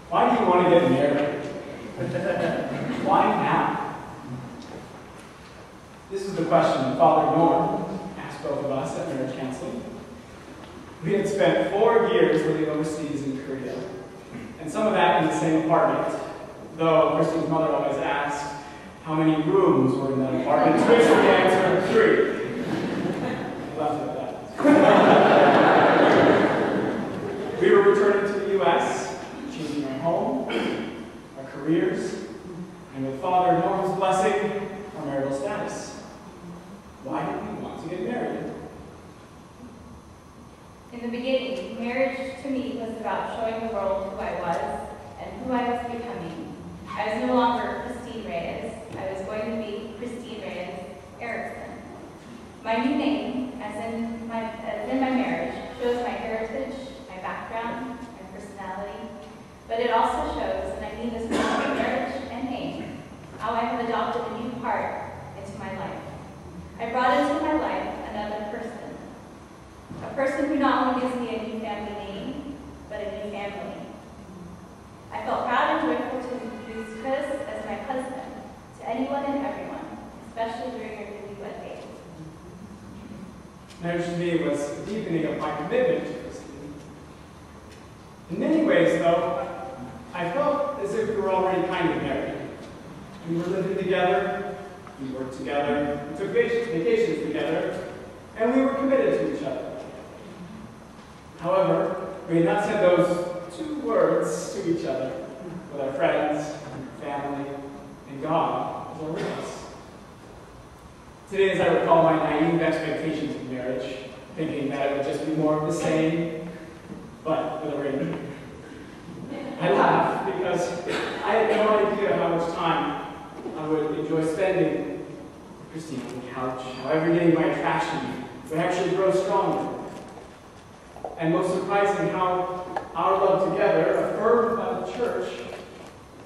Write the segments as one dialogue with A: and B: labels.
A: Why do you want to get married? Why now? This is the question Father Norm asked both of us at marriage counseling. We had spent 4 years living overseas in Korea, and some of that in the same apartment, though Kristine's mother always asked how many rooms were in that apartment, to which the answer 3. We left it at that. We were returning to the U.S., changing our home, our careers, and with Father Norm's blessing, our marital status. Why did we want to get married?
B: In the beginning, marriage to me was about showing the world who I was and who I was becoming. I was no longer Kristine Reyes. I was going to be Kristine Kris Erickson. My new name, as in my marriage, shows my heritage, my background, my personality, but it also shows, and I mean this with marriage and name, how I have adopted a new part into my life. I brought into my life another person. A person who not only gives me a new family name, but a new family. I felt proud and joyful to introduce Chris as my husband to anyone and everyone, especially during your newlywed days.
A: Marriage to me was a deepening of my commitment to Kristine. In many ways, though, I felt as if we were already kind of married. We were living together, we worked together, we took vacations together, and we were committed to each other. However, we had not said those 2 words to each other with our friends, family, and God as our witness. Today, as I recall my naive expectations of marriage, thinking that it would just be more of the same, but with a ring, I laugh because I had no idea how much time I would enjoy spending with Kristine on the couch, how every day my attraction would actually grow stronger. And most surprising, how our love together, affirmed by the church,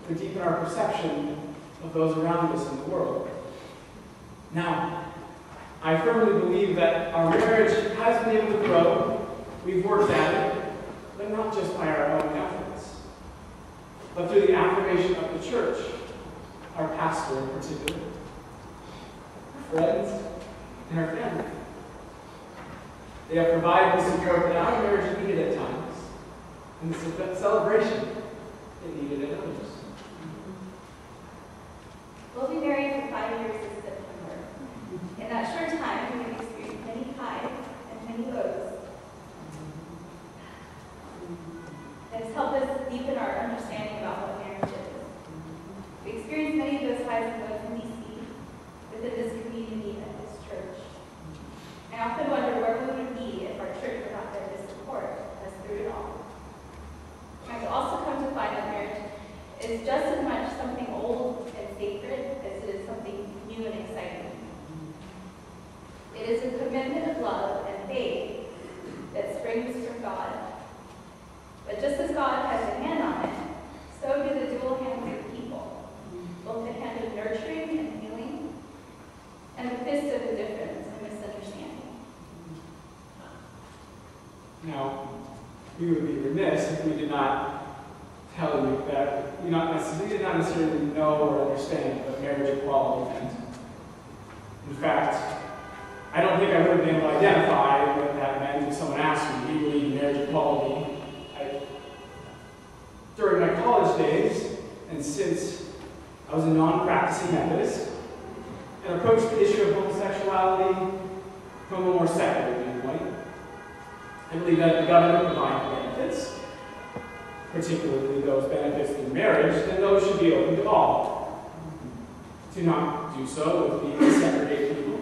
A: would deepen our perception of those around us in the world. Now, I firmly believe that our marriage has been able to grow. We've worked at it, but not just by our own efforts, but through the affirmation of the church, our pastor in particular, our friends, and our family. They have provided the support that our marriage needed at times, and the celebration it needed at others.
B: We'll be married for 5 years this September. In that short time, we have experienced many highs and many lows. It has helped us deepen our understanding about what marriage is. We experienced many of those highs and lows in DC, within this community and this church. I often wonder where we would be if our church were not there to support us through it all. I've also come to find that marriage is just as much something old and sacred as it is something new and exciting. It is a commitment of love and faith that springs from God. But just as God has a hand on it, so do the dual hands of people, both the hand of nurturing and healing, and the fist of indifference and misunderstanding.
A: Now, we would be remiss if we did not tell you that we did not necessarily know or understand what marriage equality meant. In fact, I don't think I would have been able to identify what that meant if someone asked me, do you believe in marriage equality? During my college days, and since I was a non-practicing Methodist, and approached the issue of homosexuality from a more secular viewpoint, I believe that the government provides benefits, particularly those benefits in marriage, then those should be open to all. To not do so would be to segregate people.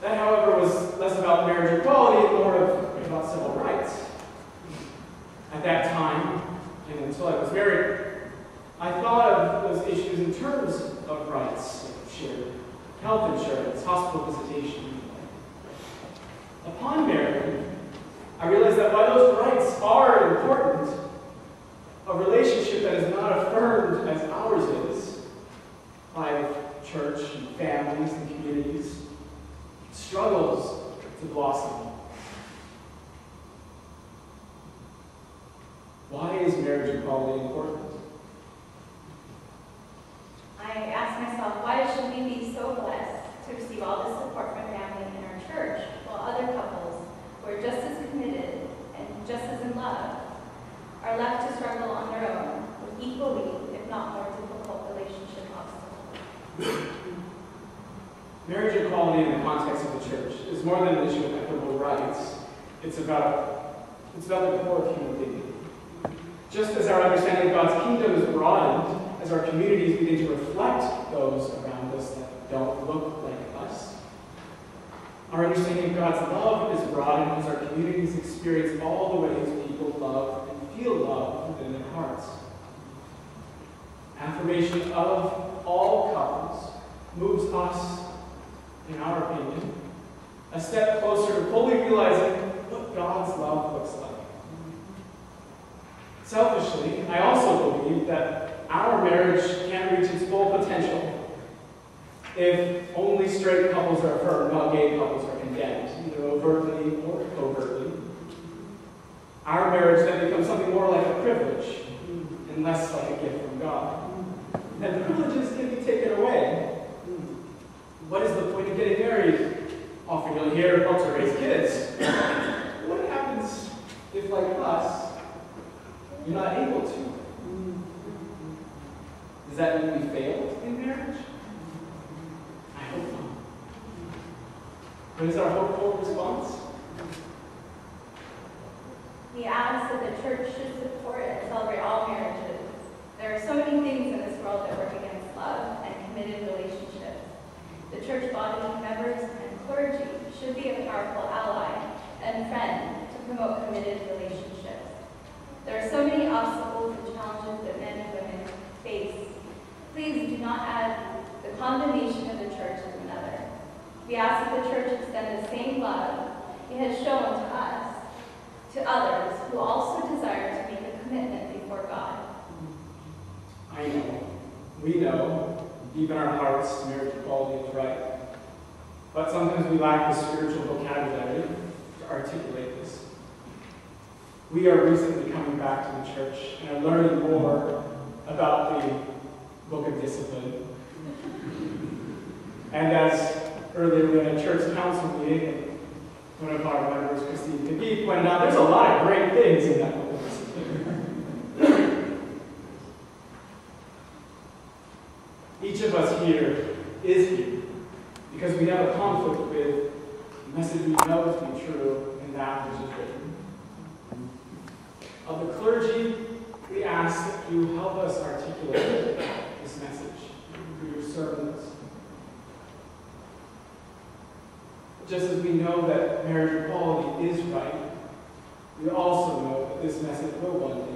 A: That, however, was less about marriage equality and more about civil rights. At that time, and until I was married, I thought of those issues in terms of rights, shared health insurance, hospital visitation. Upon marriage, I realized that while those rights are important, a relationship that is not affirmed as ours is by church and families and communities struggles to blossom. Why is marriage equality important?
B: I ask myself, why should we be so blessed to receive all the support from family in our church, while other couples who are just as committed and just as in love are left to struggle on their own with equally, if not more difficult relationship obstacles?
A: Marriage equality in the context of the church is more than an issue of equitable rights. It's about the core of human dignity. Just as our understanding of God's kingdom is broadened, as our communities begin to reflect those around us that don't look like us, our understanding of God's love is broadened as our communities experience all the ways people love and feel love within their hearts. Affirmation of all couples moves us, in our opinion, a step closer to fully realizing what God's love looks like. Selfishly, I also believe that our marriage can't reach its full potential if only straight couples are affirmed while gay couples are condemned, either overtly or covertly. Our marriage then becomes something more like a privilege and less like a gift from God. And privileges can be taken away. What is the point of getting married? Often you'll hear, to raise kids. What happens if, like us, you're not able to? Does that mean we failed in marriage? I hope not. What is our hopeful response?
B: We ask that the church should support and celebrate all marriages. There are so many things in this world that work against love and committed relationships. The church body, members, and clergy should be a powerful ally and friend to promote committed relationships. There are so many obstacles and challenges that men and women face. Please do not add the condemnation of the church as another. We ask that the church extend the same love it has shown to us, to others who also desire to make a commitment before God.
A: I know, we know, deep in our hearts, marriage equality is right. But sometimes we lack the spiritual vocabulary to articulate this. We are recently coming back to the church and are learning more about the book of discipline. And as earlier we had a church council meeting, and one of our members, Kristine Kris Erickson, pointed out there's a lot of great things in that book of discipline. Each of us here is here because we have a conflict with the message we know to be true and that which is written. Of the clergy, we ask that you help us articulate this message through your sermons. Just as we know that marriage equality is right, we also know that this message will one